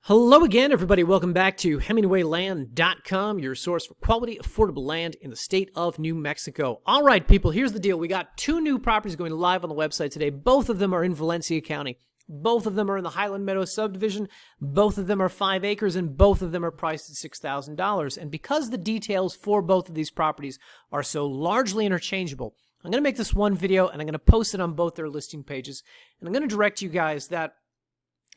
Hello again, everybody. Welcome back to HemingwayLand.com, your source for quality, affordable land in the state of New Mexico. All right, people, here's the deal. We got two new properties going live on the website today. Both of them are in Valencia County. Both of them are in the Highland Meadows subdivision. Both of them are 5 acres, and both of them are priced at $6,000. And because the details for both of these properties are so largely interchangeable, I'm going to make this one video, and I'm going to post it on both their listing pages. And I'm going to direct you guys that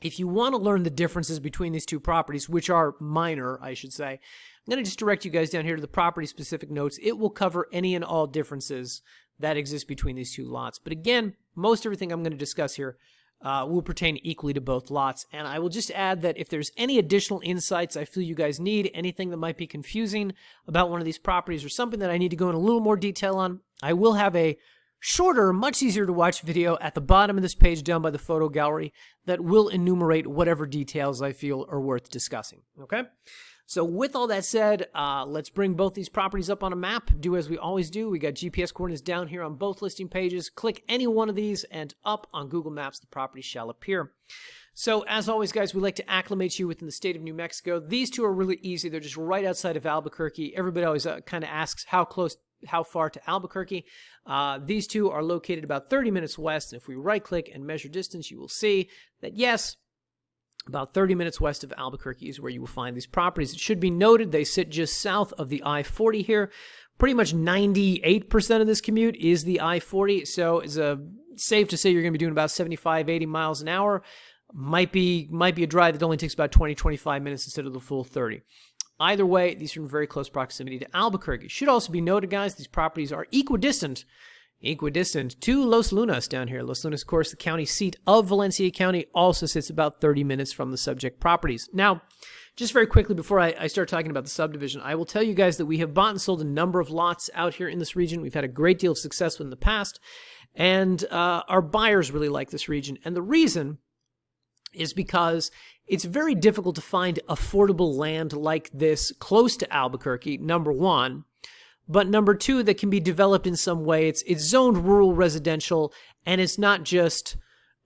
if you want to learn the differences between these two properties, which are minor, I should say, I'm going to just direct you guys down here to the property-specific notes. It will cover any and all differences that exist between these two lots. But again, most everything I'm going to discuss here will pertain equally to both lots. And I will just add that if there's any additional insights I feel you guys need, anything that might be confusing about one of these properties or something that I need to go in a little more detail on, I will have a shorter, much easier to watch video at the bottom of this page down by the photo gallery that will enumerate whatever details I feel are worth discussing. Okay? So with all that said, let's bring both these properties up on a map. Do as we always do. We got GPS coordinates down here on both listing pages. Click any one of these and up on Google Maps, the property shall appear. So as always, guys, we like to acclimate you within the state of New Mexico. These two are really easy. They're just right outside of Albuquerque. Everybody always kind of asks how far to Albuquerque. These two are located about 30 minutes west, and if we right-click and measure distance, you will see that, yes, about 30 minutes west of Albuquerque is where you will find these properties. It should be noted they sit just south of the I-40 here. Pretty much 98% of this commute is the I-40, so it's safe to say you're going to be doing about 75, 80 miles an hour. Might be a drive that only takes about 20, 25 minutes instead of the full 30. Either way, these are in very close proximity to Albuquerque. Should also be noted, guys, these properties are equidistant to Los Lunas down here. Los Lunas, of course, the county seat of Valencia County, also sits about 30 minutes from the subject properties. Now, just very quickly before I start talking about the subdivision, I will tell you guys that we have bought and sold a number of lots out here in this region. We've had a great deal of success in the past, and our buyers really like this region. And the reason is because it's very difficult to find affordable land like this close to Albuquerque, number one. But number two, that can be developed in some way. It's zoned rural residential, and it's not just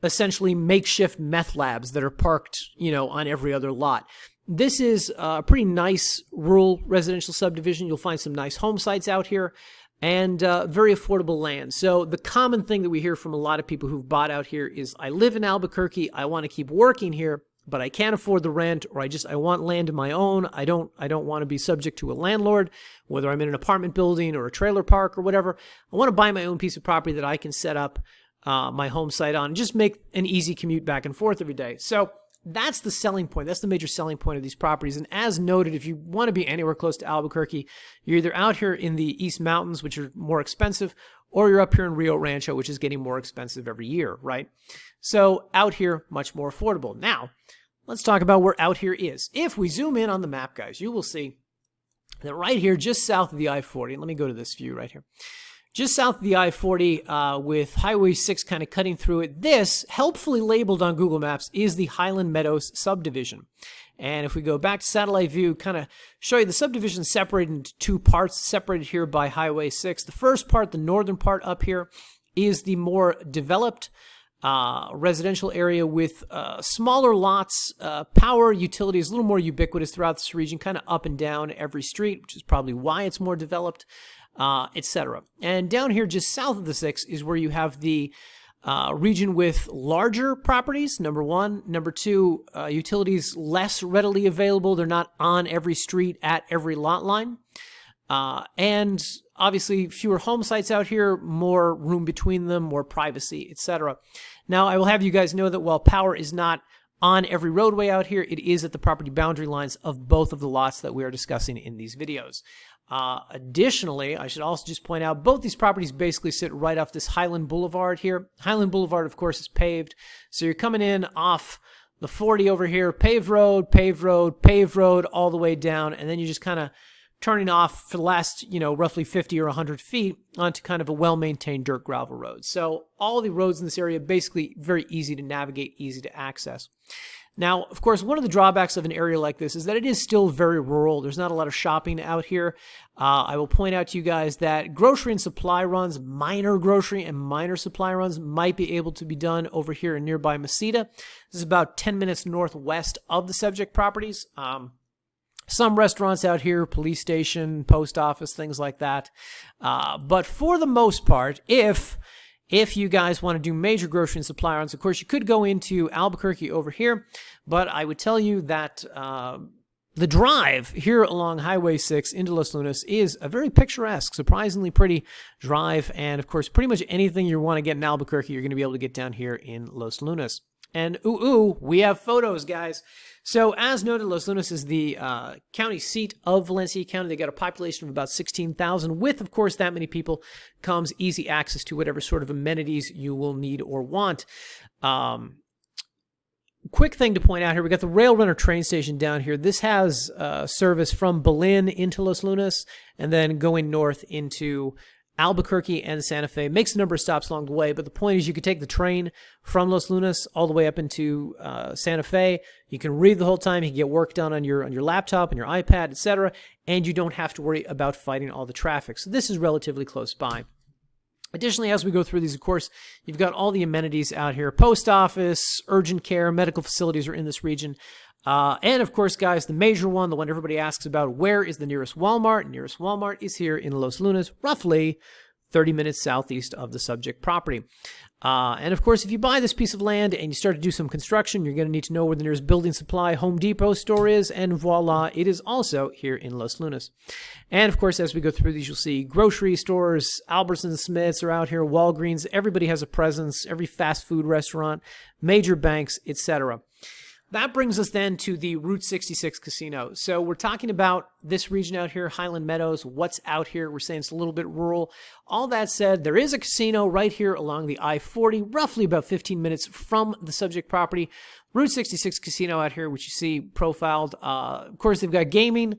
essentially makeshift meth labs that are parked, on every other lot. This is a pretty nice rural residential subdivision. You'll find some nice home sites out here and very affordable land. So the common thing that we hear from a lot of people who've bought out here is, I live in Albuquerque, I want to keep working here, but I can't afford the rent, or I want land of my own. I don't want to be subject to a landlord, whether I'm in an apartment building or a trailer park or whatever. I want to buy my own piece of property that I can set up my home site on and just make an easy commute back and forth every day. So that's the selling point. That's the major selling point of these properties. And as noted, if you want to be anywhere close to Albuquerque, you're either out here in the East Mountains, which are more expensive, or you're up here in Rio Rancho, which is getting more expensive every year, right? So out here, much more affordable. Now, let's talk about where out here is. If we zoom in on the map, guys, you will see that right here, just south of the I-40, let me go to this view right here. Just south of the I-40 with Highway 6 kind of cutting through it, this, helpfully labeled on Google Maps, is the Highland Meadows subdivision. And if we go back to satellite view, kind of show you the subdivision separated into two parts, separated here by Highway 6. The first part, the northern part up here, is the more developed residential area with smaller lots, power, utilities, a little more ubiquitous throughout this region, kind of up and down every street, which is probably why it's more developed, etc. And down here, just south of the 6, is where you have the region with larger properties, number one. Number two, utilities less readily available. They're not on every street at every lot line. And obviously fewer home sites out here, more room between them, more privacy, etc. Now, I will have you guys know that while power is not on every roadway out here, it is at the property boundary lines of both of the lots that we are discussing in these videos. Additionally, I should also just point out, both these properties basically sit right off this Highland Boulevard here. Highland Boulevard, of course, is paved. So you're coming in off the 40 over here, paved road, paved road, paved road, all the way down, and then you just kind of turning off for the last, roughly 50 or 100 feet onto kind of a well-maintained dirt gravel road. So all the roads in this area basically very easy to navigate, easy to access. Now, of course, one of the drawbacks of an area like this is that it is still very rural. There's not a lot of shopping out here. I will point out to you guys that grocery and supply runs, minor grocery and minor supply runs, might be able to be done over here in nearby Meseta. This is about 10 minutes northwest of the subject properties. Some restaurants out here, police station, post office, things like that. But for the most part, if you guys want to do major grocery and supply runs, of course, you could go into Albuquerque over here, but I would tell you that the drive here along Highway 6 into Los Lunas is a very picturesque, surprisingly pretty drive, and of course, pretty much anything you want to get in Albuquerque, you're going to be able to get down here in Los Lunas. And we have photos, guys. So as noted, Los Lunas is the county seat of Valencia County. They got a population of about 16,000. With, of course, that many people comes easy access to whatever sort of amenities you will need or want. Quick thing to point out here, we got the Rail Runner train station down here. This has service from Belen into Los Lunas and then going north into Albuquerque and Santa Fe. Makes a number of stops along the way, but the point is you could take the train from Los Lunas all the way up into Santa Fe. You can read the whole time. You can get work done on your laptop and your iPad, etc., and you don't have to worry about fighting all the traffic. So this is relatively close by. Additionally, as we go through these, of course, you've got all the amenities out here. Post office, urgent care, medical facilities are in this region. And of course, guys, the major one, the one everybody asks about, where is the nearest Walmart? Nearest Walmart is here in Los Lunas, roughly 30 minutes southeast of the subject property. And of course, if you buy this piece of land and you start to do some construction, you're going to need to know where the nearest building supply Home Depot store is, and voila, it is also here in Los Lunas. And of course, as we go through these, you'll see grocery stores, Albertsons, Smiths are out here, Walgreens, everybody has a presence, every fast food restaurant, major banks, etc. That brings us then to the Route 66 casino. So we're talking about this region out here, Highland Meadows, what's out here. We're saying it's a little bit rural. All that said, there is a casino right here along the I-40, roughly about 15 minutes from the subject property. Route 66 casino out here, which you see profiled. Of course, they've got gaming.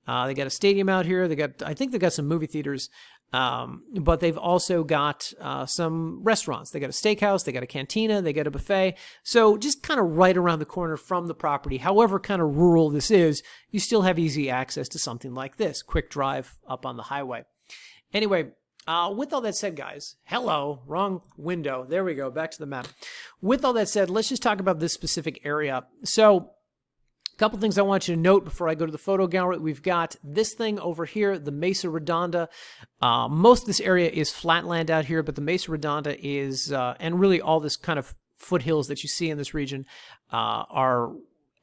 They got a stadium out here. I think they've got some movie theaters. But they've also got some restaurants. They got a steakhouse, they got a cantina, they got a buffet. So just kind of right around the corner from the property, however kind of rural this is, you still have easy access to something like this. Quick drive up on the highway. Anyway, with all that said, guys, hello, wrong window. There we go, back to the map. With all that said, let's just talk about this specific area. So a couple things I want you to note before I go to the photo gallery. We've got this thing over here, the Mesa Redonda. Most of this area is flatland out here, but the Mesa Redonda is, and really all this kind of foothills that you see in this region are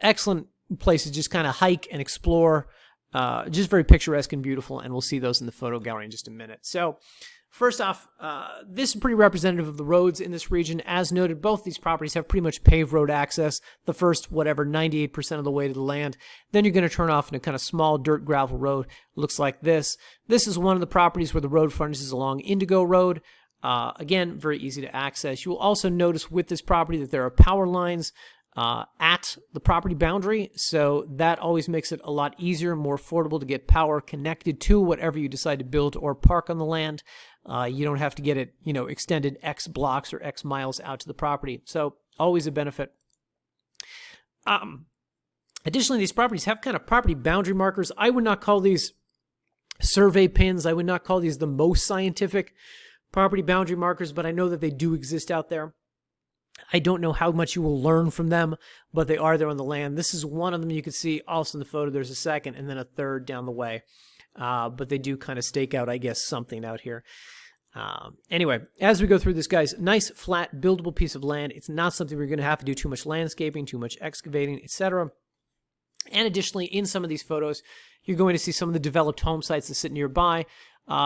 excellent places to just kind of hike and explore. Just very picturesque and beautiful, and we'll see those in the photo gallery in just a minute. So first off, this is pretty representative of the roads in this region. As noted, both these properties have pretty much paved road access, the first, 98% of the way to the land. Then you're going to turn off in a kind of small dirt gravel road. Looks like this. This is one of the properties where the road frontage is along Indigo Road. Again, very easy to access. You will also notice with this property that there are power lines at the property boundary, so that always makes it a lot easier, more affordable to get power connected to whatever you decide to build or park on the land. You don't have to get it, extended X blocks or X miles out to the property. So always a benefit. Additionally, these properties have kind of property boundary markers. I would not call these survey pins. I would not call these the most scientific property boundary markers, but I know that they do exist out there. I don't know how much you will learn from them, but they are there on the land. This is one of them you can see also in the photo. There's a second and then a third down the way. But they do kind of stake out, I guess, something out here. Anyway, as we go through this, guys, nice, flat, buildable piece of land. It's not something we're going to have to do too much landscaping, too much excavating, etc. And additionally, in some of these photos, you're going to see some of the developed home sites that sit nearby.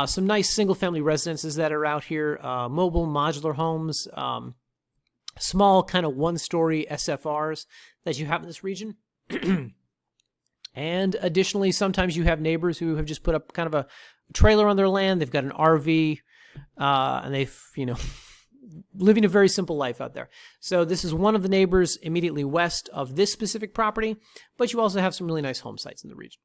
Some nice single-family residences that are out here, mobile, modular homes, small kind of one-story SFRs that you have in this region. And additionally, sometimes you have neighbors who have just put up kind of a trailer on their land. They've got an RV, and they've, living a very simple life out there. So this is one of the neighbors immediately west of this specific property, but you also have some really nice home sites in the region.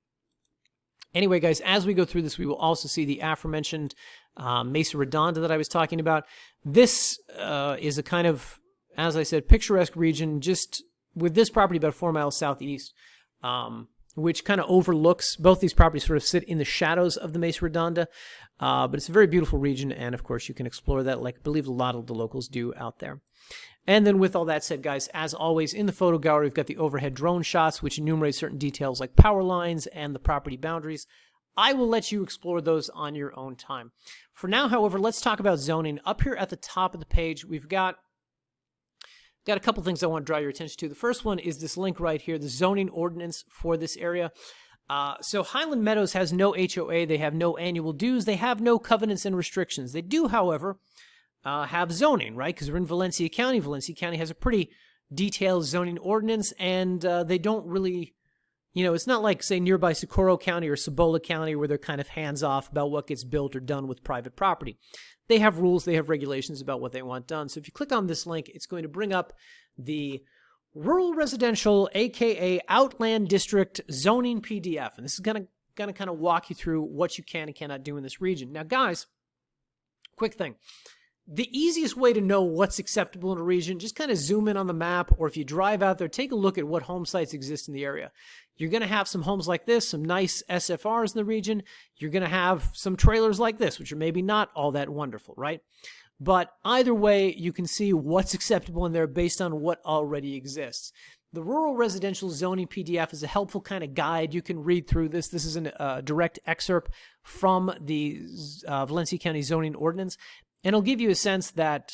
Anyway, guys, as we go through this, we will also see the aforementioned Mesa Redonda that I was talking about. This is a kind of, as I said, picturesque region, just with this property about 4 miles southeast, which kind of overlooks, both these properties sort of sit in the shadows of the Mesa Redonda, but it's a very beautiful region, and of course you can explore that like I believe a lot of the locals do out there. And then with all that said, guys, as always, in the photo gallery, we've got the overhead drone shots, which enumerate certain details like power lines and the property boundaries. I will let you explore those on your own time. For now, however, let's talk about zoning. Up here at the top of the page, we've got a couple things I want to draw your attention to. The first one is this link right here, the zoning ordinance for this area. So Highland Meadows has no HOA. They have no annual dues. They have no covenants and restrictions. They do, however, have zoning, right? Because we're in Valencia County. Valencia County has a pretty detailed zoning ordinance, and they don't really, it's not like, say, nearby Socorro County or Cibola County where they're kind of hands-off about what gets built or done with private property. They have rules, they have regulations about what they want done. So if you click on this link, it's going to bring up the Rural Residential, aka Outland District Zoning PDF. And this is going to kind of walk you through what you can and cannot do in this region. Now, guys, quick thing. The easiest way to know what's acceptable in a region, just kind of zoom in on the map, or if you drive out there, take a look at what home sites exist in the area. You're going to have some homes like this, some nice SFRs in the region. You're going to have some trailers like this, which are maybe not all that wonderful, right? But either way, you can see what's acceptable in there based on what already exists. The Rural Residential Zoning PDF is a helpful kind of guide. You can read through this. This is a direct excerpt from the Valencia County Zoning Ordinance. And it'll give you a sense that,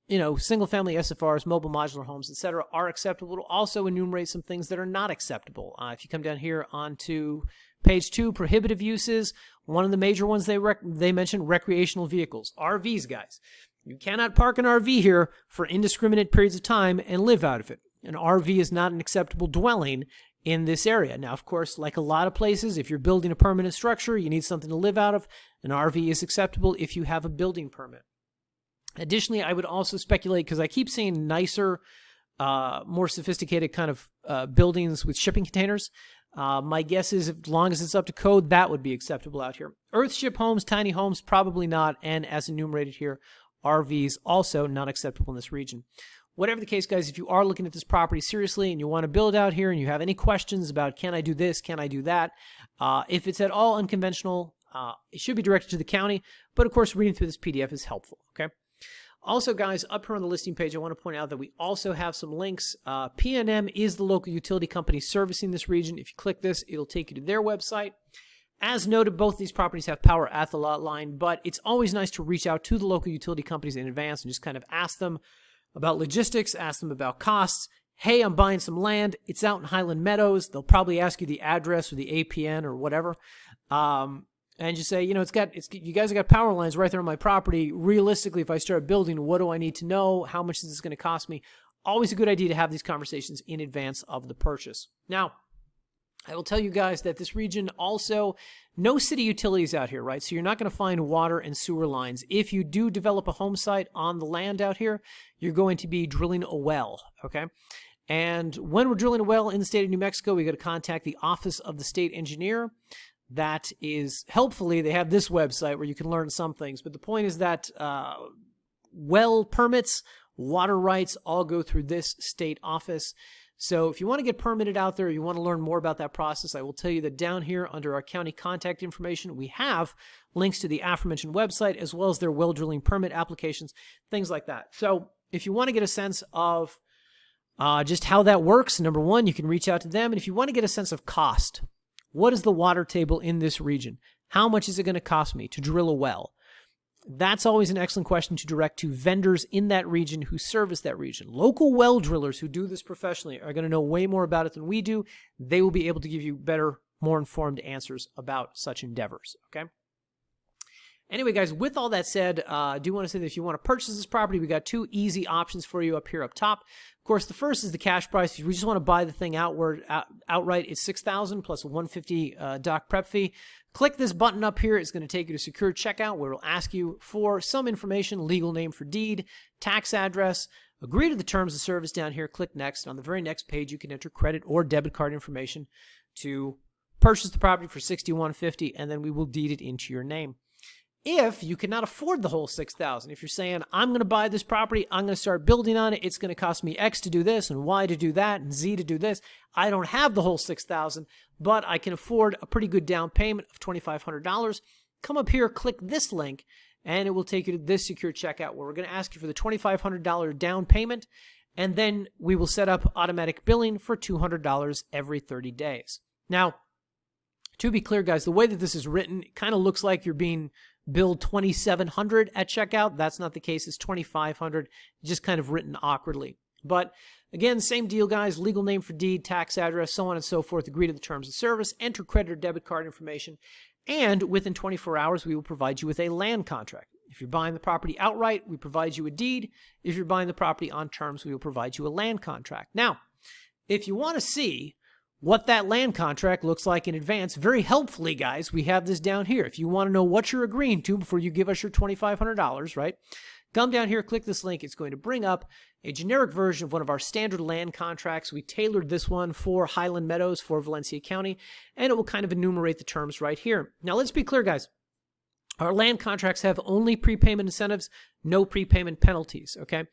single-family SFRs, mobile modular homes, etc., are acceptable. It'll also enumerate some things that are not acceptable. If you come down here onto page 2, prohibitive uses, one of the major ones they mention, recreational vehicles, RVs, guys. You cannot park an RV here for indiscriminate periods of time and live out of it. An RV is not an acceptable dwelling in this area. Now, of course, like a lot of places, if you're building a permanent structure, you need something to live out of. An RV is acceptable if you have a building permit. Additionally, I would also speculate, because I keep seeing nicer, more sophisticated kind of buildings with shipping containers. My guess is, as long as it's up to code, that would be acceptable out here. Earthship homes, tiny homes, probably not. And as enumerated here, RVs also not acceptable in this region. Whatever the case, guys, if you are looking at this property seriously and you want to build out here and you have any questions about, can I do this, can I do that, if it's at all unconventional, it should be directed to the county. But of course, reading through this PDF is helpful, okay? Also, guys, up here on the listing page, I want to point out that we also have some links. PNM is the local utility company servicing this region. If you click this, it'll take you to their website. As noted, both these properties have power at the lot line, but it's always nice to reach out to the local utility companies in advance and just kind of ask them about logistics, ask them about costs. Hey, I'm buying some land. It's out in Highland Meadows. They'll probably ask you the address or the APN or whatever. And just say, you guys have got power lines right there on my property. Realistically, if I start building, what do I need to know? How much is this going to cost me? Always a good idea to have these conversations in advance of the purchase. Now, I will tell you guys that this region also, no city utilities out here, right? So you're not going to find water and sewer lines. If you do develop a home site on the land out here, you're going to be drilling a well, okay? And when we're drilling a well in the state of New Mexico, we got to contact the Office of the State Engineer. That is, helpfully, they have this website where you can learn some things. But the point is that well permits, water rights all go through this state office. So if you want to get permitted out there, you want to learn more about that process, I will tell you that down here under our county contact information, we have links to the aforementioned website as well as their well drilling permit applications, things like that. So if you want to get a sense of just how that works, number one, you can reach out to them. And if you want to get a sense of cost, what is the water table in this region? How much is it going to cost me to drill a well? That's always an excellent question to direct to vendors in that region who service that region. Local well drillers who do this professionally are going to know way more about it than we do. They will be able to give you better, more informed answers about such endeavors, okay? Anyway, guys, with all that said, I do want to say that if you want to purchase this property, we got two easy options for you up here up top. Of course, the first is the cash price. If you just want to buy the thing outright, it's $6,000 plus a $150 doc prep fee. Click this button up here. It's going to take you to secure checkout, where it'll ask you for some information, legal name for deed, tax address. Agree to the terms of service down here. Click next. On the very next page, you can enter credit or debit card information to purchase the property for $61.50, and then we will deed it into your name. if you cannot afford the whole $6,000. If you're saying, I'm going to buy this property, I'm going to start building on it, it's going to cost me X to do this and Y to do that and Z to do this. I don't have the whole $6,000, but I can afford a pretty good down payment of $2,500. Come up here, click this link, and it will take you to this secure checkout where we're going to ask you for the $2,500 down payment, and then we will set up automatic billing for $200 every 30 days. Now, to be clear, guys, the way that this is written, it kind of looks like you're being billed $2,700 at checkout. That's not the case. It's $2,500, just kind of written awkwardly. But again, same deal, guys. Legal name for deed, tax address, so on and so forth. Agree to the terms of service, enter credit or debit card information, and within 24 hours, we will provide you with a land contract. If you're buying the property outright, we provide you a deed. If you're buying the property on terms, we will provide you a land contract. Now, if you want to see what that land contract looks like in advance, very helpfully, guys, we have this down here. If you want to know what you're agreeing to before you give us your $2,500, right? Come down here, click this link. It's going to bring up a generic version of one of our standard land contracts. We tailored this one for Highland Meadows for Valencia County, and it will kind of enumerate the terms right here. Now, let's be clear, guys. Our land contracts have only prepayment incentives, no prepayment penalties, okay?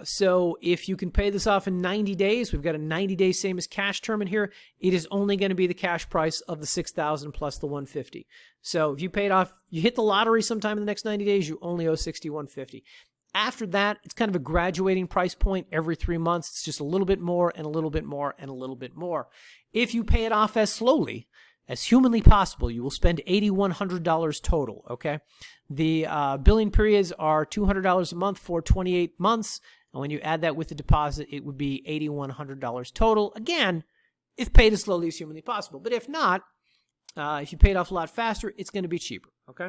So if you can pay this off in 90 days, we've got a 90-day same as cash term in here. It is only going to be the cash price of the $6,000 plus the $150. So if you paid off, you hit the lottery sometime in the next 90 days, you only owe $6,150. After that, it's kind of a graduating price point. Every 3 months, it's just a little bit more and a little bit more and a little bit more. If you pay it off as slowly as humanly possible, you will spend $8,100 total, okay? The billing periods are $200 a month for 28 months, and when you add that with the deposit, it would be $8,100 total. Again, if paid as slowly as humanly possible. But if not, if you pay it off a lot faster, it's going to be cheaper, okay?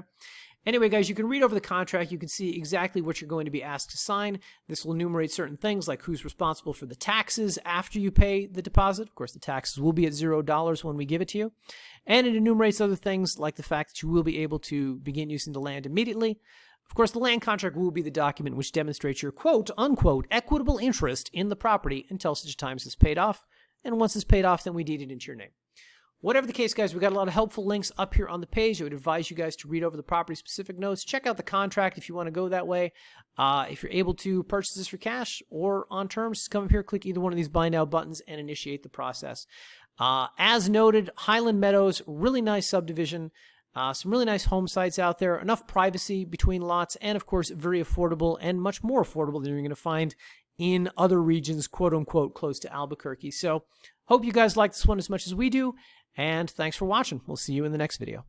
Anyway, guys, you can read over the contract. You can see exactly what you're going to be asked to sign. This will enumerate certain things like who's responsible for the taxes after you pay the deposit. Of course, the taxes will be at $0 when we give it to you. And it enumerates other things like the fact that you will be able to begin using the land immediately. Of course, the land contract will be the document which demonstrates your quote-unquote equitable interest in the property until such time as it's paid off. And once it's paid off, then we deed it into your name. Whatever the case, guys, we've got a lot of helpful links up here on the page. I would advise you guys to read over the property-specific notes. Check out the contract if you want to go that way. If you're able to purchase this for cash or on terms, just come up here, click either one of these Buy Now buttons, and initiate the process. As noted, Highland Meadows, really nice subdivision. Some really nice home sites out there. Enough privacy between lots, and, of course, very affordable and much more affordable than you're going to find in other regions, quote-unquote, close to Albuquerque. So, hope you guys like this one as much as we do. And thanks for watching. We'll see you in the next video.